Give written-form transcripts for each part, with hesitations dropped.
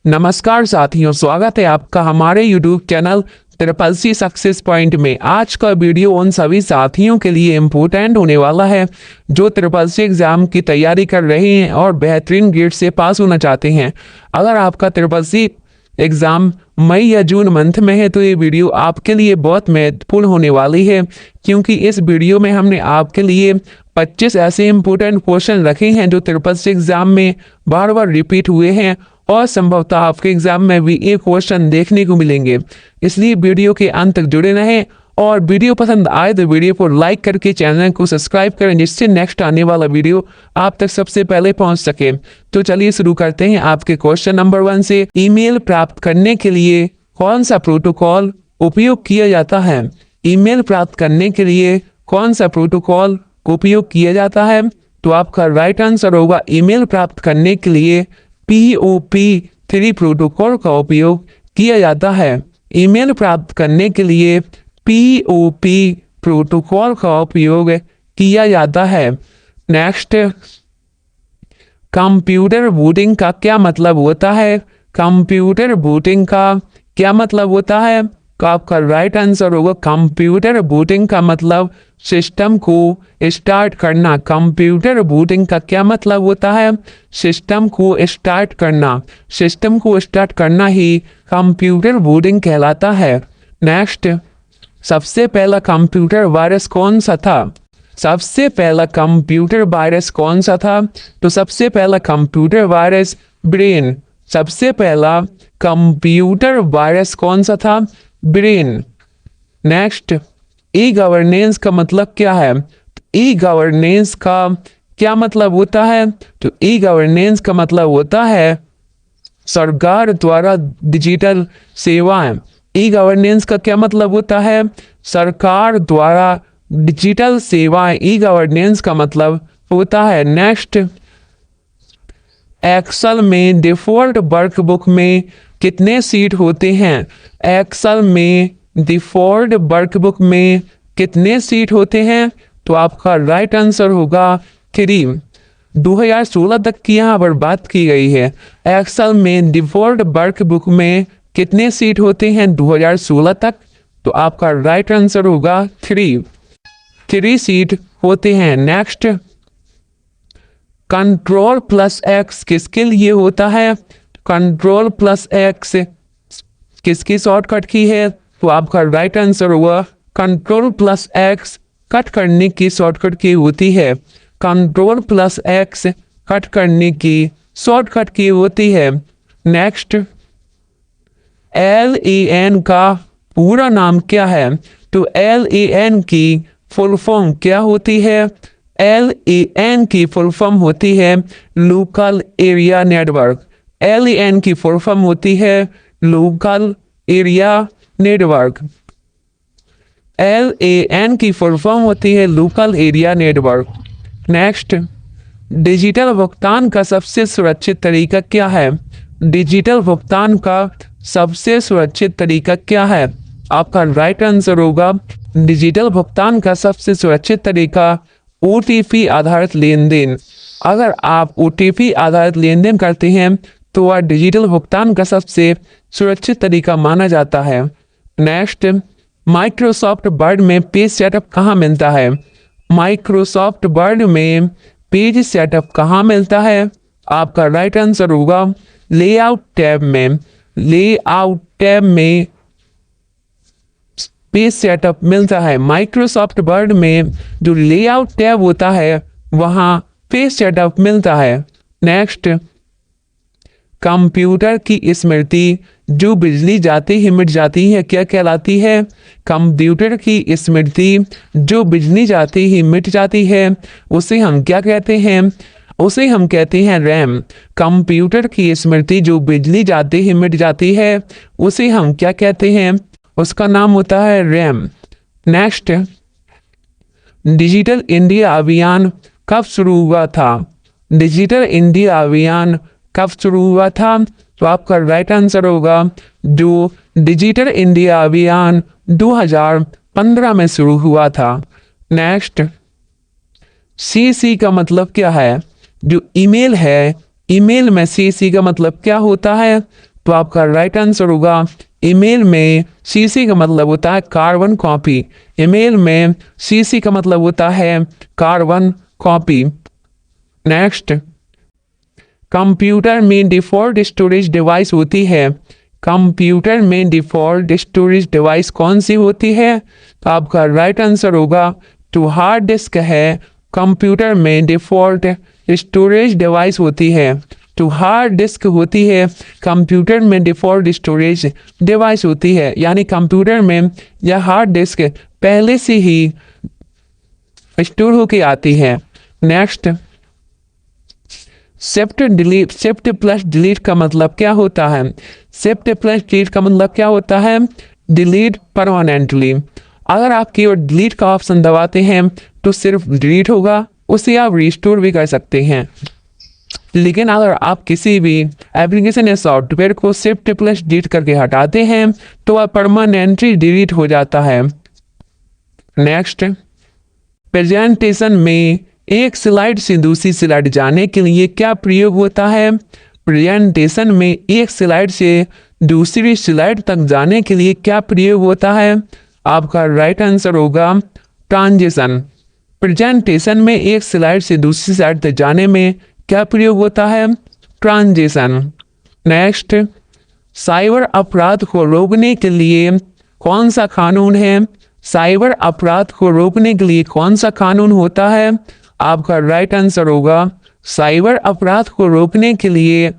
नमस्कार साथियों, स्वागत है आपका हमारे YouTube channel triple C success point में। आज का वीडियो उन सभी साथियों के लिए इम्पोर्टेंट होने वाला है जो ट्रिपल सी एग्ज़ाम की तैयारी कर रहे हैं और बेहतरीन ग्रेड से पास होना चाहते हैं। अगर आपका ट्रिपल सी एग्ज़ाम मई या जून मंथ में है तो ये वीडियो आपके लिए बहुत महत्वपूर्ण होने वाली है, क्योंकि इस वीडियो में हमने आपके लिए 25 ऐसे इम्पोर्टेंट क्वेश्चन रखे हैं जो ट्रिपल सी एग्ज़ाम में बार बार रिपीट हुए हैं और संभवतः आपके एग्जाम में भी एक क्वेश्चन देखने को मिलेंगे। इसलिए वीडियो के अंत तक जुड़े रहें और वीडियो पसंद आए तो वीडियो को लाइक करके चैनल को सब्सक्राइब करें, जिससे नेक्स्ट आने वाला वीडियो आप तक सबसे पहले पहुंच सके। तो चलिए शुरू करते हैं आपके क्वेश्चन नंबर 1 से। ईमेल प्राप्त करने के लिए कौन सा प्रोटोकॉल उपयोग किया जाता है? ईमेल प्राप्त करने के लिए कौन सा प्रोटोकॉल उपयोग किया जाता है? तो आपका राइट आंसर होगा ईमेल प्राप्त करने के लिए POP3 प्रोटोकॉल का उपयोग किया जाता है। ईमेल प्राप्त करने के लिए POP प्रोटोकॉल का उपयोग किया जाता है। नेक्स्ट, कंप्यूटर बूटिंग का क्या मतलब होता है? कंप्यूटर बूटिंग का क्या मतलब होता है? तो आपका राइट आंसर होगा कंप्यूटर बूटिंग का मतलब सिस्टम को स्टार्ट करना। कंप्यूटर बूटिंग का क्या मतलब होता है? सिस्टम को स्टार्ट करना। सिस्टम को स्टार्ट करना ही कंप्यूटर बूटिंग कहलाता है। नेक्स्ट, सबसे पहला कंप्यूटर वायरस कौन सा था? सबसे पहला कंप्यूटर वायरस कौन सा था? तो सबसे पहला कंप्यूटर वायरस ब्रेन। सबसे पहला कंप्यूटर वायरस कौन सा था? ब्रेन। नेक्स्ट, ई गवर्नेंस का मतलब क्या है? ई गवर्नेंस का क्या मतलब होता है? तो ई गवर्नेंस का मतलब होता है सरकार द्वारा डिजिटल सेवाएं। ई गवर्नेंस का क्या मतलब होता है? सरकार द्वारा डिजिटल सेवाएं। ई गवर्नेंस का मतलब होता है। नेक्स्ट, एक्सेल में डिफ़ॉल्ट वर्कबुक में कितने सीट होते हैं? एक्सेल में डिफ़ॉल्ट वर्कबुक में कितने सीट होते हैं? तो आपका राइट आंसर होगा 3। 2016 तक की यहाँ पर बात की गई है। एक्सेल में डिफ़ॉल्ट वर्कबुक में कितने सीट होते हैं 2016 तक? तो आपका राइट आंसर होगा 3 सीट होते हैं। नेक्स्ट, Ctrl+X किसके लिए होता है? Ctrl+X किसकी शॉर्टकट की है? तो आपका राइट आंसर हुआ Ctrl+X कट करने की शॉर्टकट की होती है। Ctrl+X कट करने की शॉर्टकट की होती है। नेक्स्ट, LAN का पूरा नाम क्या है? तो LAN की फुल फॉर्म क्या होती है? LAN की फुल फॉर्म होती है लोकल एरिया नेटवर्क। LAN की फुल फॉर्म होती है लोकल एरिया नेटवर्क। LAN की फुल फॉर्म होती है local area network. Next, digital भुगतान का सबसे सुरक्षित तरीका क्या है? डिजिटल भुगतान का सबसे सुरक्षित तरीका क्या है? आपका राइट आंसर होगा डिजिटल भुगतान का सबसे सुरक्षित तरीका OTP आधारित लेन देन। अगर आप OTP आधारित लेन देन करते हैं तो वह डिजिटल भुगतान का सबसे सुरक्षित तरीका माना जाता है। नेक्स्ट, माइक्रोसॉफ्ट वर्ड में पेज सेटअप कहाँ मिलता है? माइक्रोसॉफ्ट वर्ड में पेज सेटअप कहाँ मिलता है? आपका राइट आंसर होगा लेआउट टैब में। लेआउट टैब में पेज सेटअप मिलता है। माइक्रोसॉफ्ट वर्ड में जो लेआउट टैब होता है वहाँ पेज सेटअप मिलता है। नेक्स्ट, कंप्यूटर की स्मृति जो बिजली जाते ही मिट जाती है क्या कहलाती है? कंप्यूटर की स्मृति जो बिजली जाते ही मिट जाती है उसे हम क्या कहते हैं? उसे हम कहते हैं रैम। कंप्यूटर की स्मृति जो बिजली जाते ही मिट जाती है उसे हम क्या कहते हैं? उसका नाम होता है रैम। नेक्स्ट, डिजिटल इंडिया अभियान कब शुरू हुआ था? डिजिटल इंडिया अभियान कब शुरू हुआ था? तो आपका राइट आंसर होगा जो डिजिटल इंडिया अभियान 2015 में शुरू हुआ था। नेक्स्ट, CC का मतलब क्या है? जो ईमेल है, ईमेल में CC का मतलब क्या होता है? तो आपका राइट आंसर होगा ईमेल में सीसी का मतलब होता है कार्बन कॉपी। ईमेल में सीसी का मतलब होता है कार्बन कॉपी। नेक्स्ट, कंप्यूटर में डिफ़ॉल्ट स्टोरेज डिवाइस होती है। कंप्यूटर में डिफ़ॉल्ट स्टोरेज डिवाइस कौन सी होती है? तो आपका राइट आंसर होगा तो हार्ड डिस्क है। कंप्यूटर में डिफ़ॉल्ट स्टोरेज डिवाइस होती है तो हार्ड डिस्क होती है। कंप्यूटर में डिफ़ॉल्ट स्टोरेज डिवाइस होती है, यानी कंप्यूटर में यह हार्ड डिस्क पहले से ही स्टोर होके आती है। नेक्स्ट, शिफ्ट प्लस डिलीट का मतलब क्या होता है? शिफ्ट प्लस डिलीट का मतलब क्या होता है? Delete permanently. अगर आप केवल डिलीट का ऑप्शन दबाते हैं तो सिर्फ डिलीट होगा, उसे आप रिस्टोर भी कर सकते हैं। लेकिन अगर आप किसी भी एप्लीकेशन या सॉफ्टवेयर को शिफ्ट प्लस डिलीट करके हटाते हैं तो वह परमानेंटली डिलीट हो जाता है। नेक्स्ट, प्रेजेंटेशन में एक स्लाइड से दूसरी स्लाइड जाने के लिए क्या प्रयोग होता है? प्रेजेंटेशन में एक स्लाइड से दूसरी स्लाइड तक जाने के लिए क्या प्रयोग होता है? आपका राइट आंसर होगा ट्रांजिशन। प्रेजेंटेशन में एक स्लाइड से दूसरी स्लाइड तक जाने में क्या प्रयोग होता है? ट्रांजिशन। नेक्स्ट, साइबर अपराध को रोकने के लिए कौन सा कानून है? साइबर अपराध को रोकने के लिए कौन सा कानून होता है? आपका राइट आंसर होगा साइबर अपराध को रोकने के लिए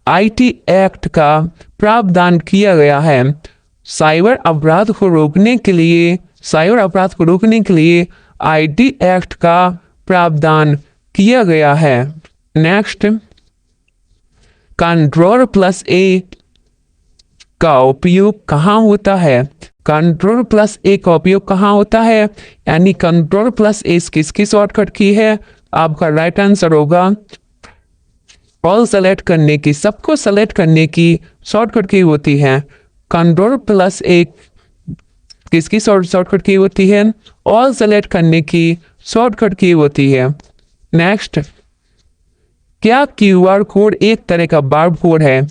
आईटी एक्ट का प्रावधान किया गया है। साइबर अपराध को रोकने के लिए आईटी एक्ट का प्रावधान किया गया है। नेक्स्ट, कंट्रोल प्लस ए का उपयोग कहाँ होता है? कंट्रोल प्लस ए का उपयोग कहाँ होता है? यानी कंट्रोल प्लस ए किसकी शॉर्टकट की है? आपका राइट आंसर होगा ऑल सेलेक्ट करने की, सबको सेलेक्ट करने की शॉर्टकट की होती है। कंट्रोल प्लस ए किसकी शॉर्टकट की होती है? ऑल सेलेक्ट करने की शॉर्टकट की होती है। नेक्स्ट, क्या क्यूआर कोड एक तरह का बार कोड है?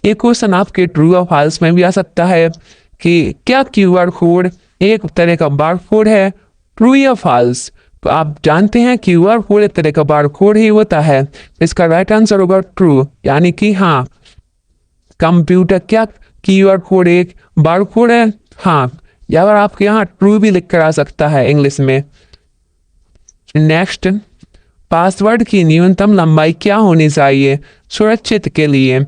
एक क्वेश्चन आपके ट्रू और फॉल्स में भी आ सकता है कि क्या क्यूआर कोड एक तरह का बार कोड है, ट्रू या फॉल्स? तो आप जानते हैं क्यूआर कोड एक तरह का बार कोड ही होता है। इसका राइट आंसर होगा ट्रू, यानी कि हाँ, कंप्यूटर क्या क्यूआर कोड एक बार कोड है? हाँ, या अगर आपके यहाँ ट्रू भी लिख कर आ सकता है इंग्लिश में। नेक्स्ट, पासवर्ड की न्यूनतम लंबाई क्या होनी चाहिए सुरक्षित के लिए?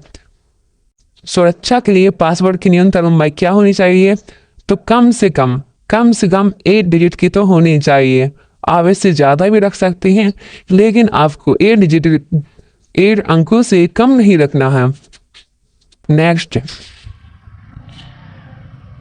सुरक्षा के लिए पासवर्ड की न्यूनतम लंबाई क्या होनी चाहिए? तो कम से कम 8 डिजिट की तो होनी चाहिए। आप इससे ज़्यादा भी रख सकते हैं, लेकिन आपको 8 अंकों से कम नहीं रखना है। नेक्स्ट,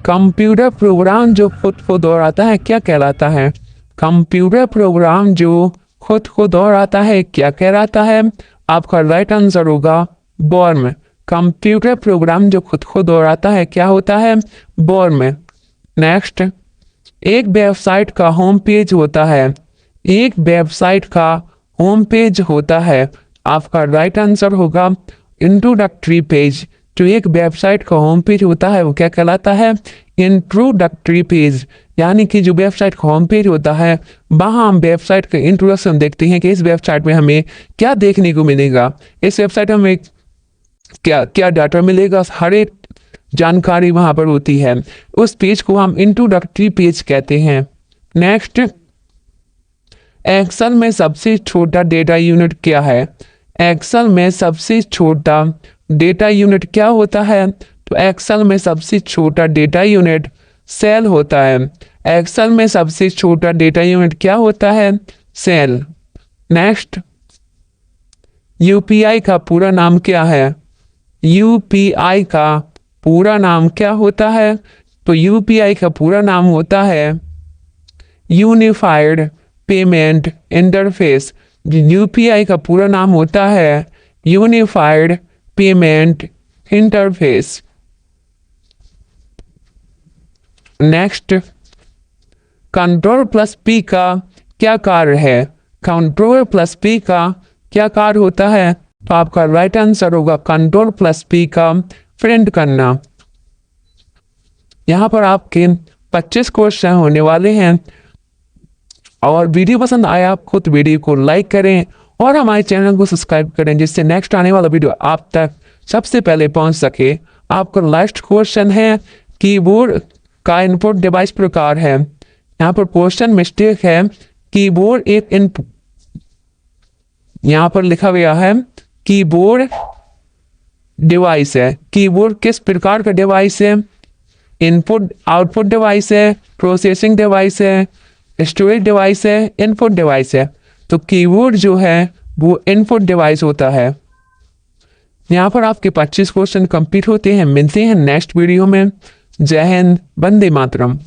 कंप्यूटर प्रोग्राम जो खुद को दोहराता है क्या कहलाता है? कंप्यूटर प्रोग्राम जो खुद को दोहराता है क्या कहलाता है? आपका राइट आंसर होगा वर्म। कंप्यूटर प्रोग्राम जो खुद को दोहराता है क्या होता है? वर्म। नेक्स्ट, एक वेबसाइट का होम पेज होता है। एक वेबसाइट का होम पेज होता है। आपका राइट आंसर होगा इंट्रोडक्टरी पेज। जो एक वेबसाइट का होम पेज होता है वो क्या कहलाता है? Introductory page. यानी कि जो वेबसाइट का होम पेज होता है वहाँ हम वेबसाइट का इंट्रोडक्शन देखते हैं कि इस वेबसाइट में हमें क्या देखने को मिलेगा, इस वेबसाइट में हमें क्या क्या डाटा मिलेगा, हर एक जानकारी वहाँ पर होती है। उस पेज को हम इंट्रोडक्टरी पेज कहते हैं। नेक्स्ट, एक्सेल में सबसे छोटा डेटा यूनिट क्या है? एक्सेल में सबसे छोटा डेटा यूनिट क्या होता है? तो एक्सेल में सबसे छोटा डेटा यूनिट सेल होता है। एक्सेल में सबसे छोटा डेटा यूनिट क्या होता है? सेल। नेक्स्ट, यूपीआई का पूरा नाम क्या है? यूपीआई का पूरा नाम क्या होता है? तो यूपीआई का पूरा नाम होता है यूनिफाइड पेमेंट इंटरफेस। यूपीआई का पूरा नाम होता है unified payment interface. Next, control plus P का क्या कार्य है? कंट्रोल प्लस पी का क्या कार्य होता है? तो आपका राइट आंसर होगा Ctrl+P का प्रिंट करना। यहाँ पर आपके 25 क्वेश्चन होने वाले हैं और वीडियो पसंद आया आपको तो वीडियो को लाइक करें और हमारे चैनल को सब्सक्राइब करें जिससे नेक्स्ट आने वाला वीडियो आप तक सबसे पहले पहुंच सके। आपका लास्ट क्वेश्चन है कीबोर्ड का इनपुट डिवाइस प्रकार है। यहाँ पर क्वेश्चन मिस्टेक है, कीबोर्ड एक इनपुट, यहाँ पर लिखा गया है कीबोर्ड डिवाइस है। कीबोर्ड किस प्रकार का डिवाइस है? इनपुट आउटपुट डिवाइस है, प्रोसेसिंग डिवाइस है, स्टोरेज डिवाइस है, इनपुट डिवाइस है। तो कीबोर्ड जो है वो इनपुट डिवाइस होता है। यहाँ पर आपके 25 क्वेश्चन कंप्लीट होते हैं। मिलते हैं नेक्स्ट वीडियो में। जय हिंद, वंदे मातरम।